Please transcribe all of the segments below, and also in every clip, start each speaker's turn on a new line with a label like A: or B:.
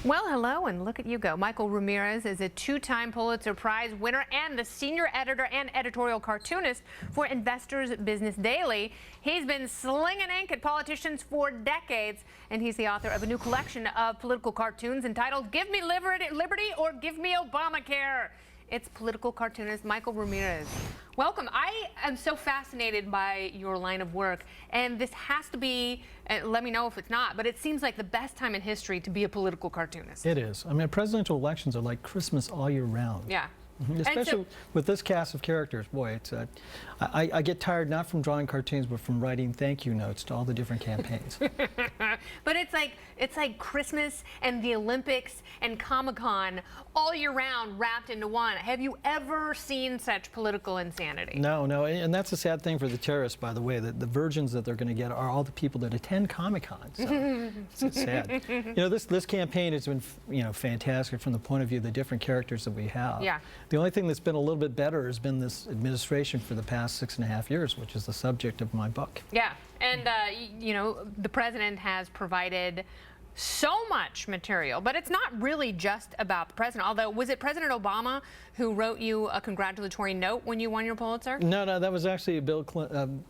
A: Well, hello, and look at you go. Michael Ramirez is a two-time Pulitzer Prize winner and the senior editor and editorial cartoonist for Investors Business Daily. He's been slinging ink at politicians for decades, and he's the author of a new collection of political cartoons entitled Give Me Liberty or Give Me Obamacare. It's political cartoonist Michael Ramirez. Welcome. I am so fascinated by your line of work, and this has to be, let me know if it's not, but it seems like the best time in history to be a political cartoonist.
B: It is. I mean, presidential elections are like Christmas all year round.
A: Yeah.
B: Especially with this cast of characters. Boy, it's I get tired not from drawing cartoons, but from writing thank you notes to all the different campaigns.
A: But it's like Christmas and the Olympics and Comic-Con all year round wrapped into one. Have you ever seen such political insanity?
B: No, and that's a sad thing for the terrorists, by the way. The virgins that they're going to get are all the people that attend Comic-Con. So it's sad. You know, this campaign has been, fantastic from the point of view of the different characters that we have.
A: Yeah.
B: The only thing that's been a little bit better has been this administration for the past 6.5 years, which is the subject of my book.
A: Yeah, and the president has provided so much material, but it's not really just about the president. Although, was it President Obama who wrote you a congratulatory note when you won your Pulitzer?
B: No, that was actually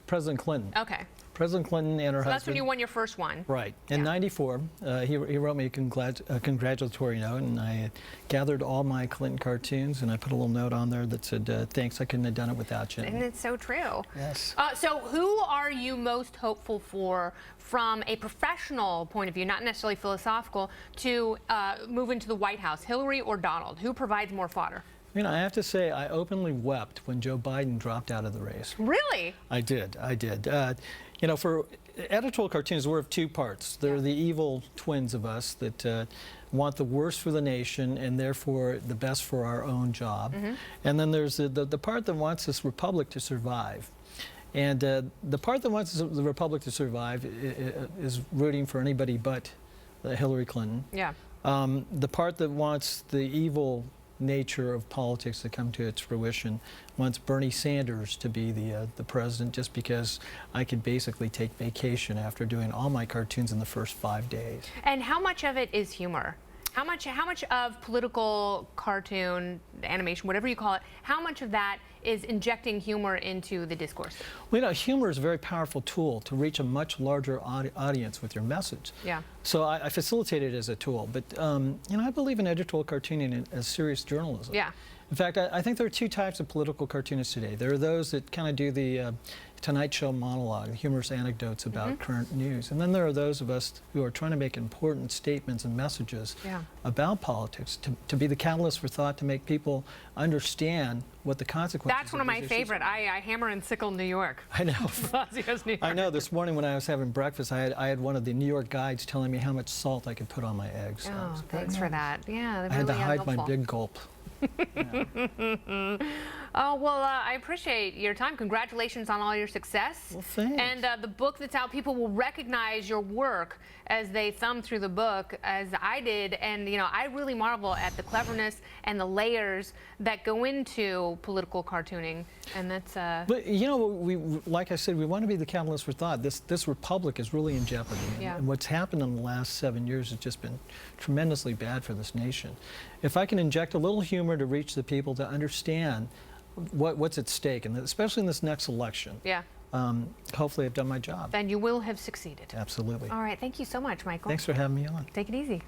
B: President Clinton.
A: Okay.
B: President Clinton and her husband.
A: That's when you won your first one.
B: Right. In '94, he wrote me a congratulatory note, and I gathered all my Clinton cartoons, and I put a little note on there that said, thanks, I couldn't have done it without you.
A: And it's so true.
B: Yes.
A: So who are you most hopeful for from a professional point of view, not necessarily philosophical, to move into the White House, Hillary or Donald? Who provides more fodder?
B: I have to say, I openly wept when Joe Biden dropped out of the race.
A: Really?
B: I did. For editorial cartoons, we're of two parts. They're the evil twins of us that want the worst for the nation and therefore the best for our own job. Mm-hmm. And then there's the part that wants this republic to survive. And the part that wants the republic to survive is rooting for anybody but Hillary Clinton.
A: Yeah.
B: The part that wants the evil nature of politics to come to its fruition wants Bernie Sanders to be the president, just because I could basically take vacation after doing all my cartoons in the first 5 days. And
A: how much of it is humor? How much of political cartoon, animation, whatever you call it, how much of that is injecting humor into the discourse?
B: Well, humor is a very powerful tool to reach a much larger audience with your message.
A: Yeah.
B: So I facilitate it as a tool, but I believe in editorial cartooning as serious journalism.
A: Yeah.
B: In fact, I think there are two types of political cartoonists today. There are those that kind of do the Tonight Show monologue, humorous anecdotes about current news. And then there are those of us who are trying to make important statements and messages about politics, to be the catalyst for thought, to make people understand what the consequences
A: That's one of my favorite. I hammer and sickle New York.
B: I know.
A: New York.
B: I know. This morning when I was having breakfast, I had one of the New York guides telling me how much salt I could put on my eggs.
A: Oh, thanks for that. Yeah,
B: I had to hide my big gulp.
A: Oh, well, I appreciate your time. Congratulations on all your success.
B: Well, thanks.
A: And the book that's out, people will recognize your work as they thumb through the book, as I did. And, I really marvel at the cleverness and the layers that go into political cartooning. And that's...
B: But, like I said, we want to be the catalyst for thought. This republic is really in jeopardy. And what's happened in the last 7 years has just been tremendously bad for this nation. If I can inject a little humor to reach the people to understand what's at stake, and especially in this next election, hopefully I've done my job.
A: Then you will have succeeded.
B: Absolutely.
A: All right. Thank you so much, Michael.
B: Thanks for having me on.
A: Take it easy.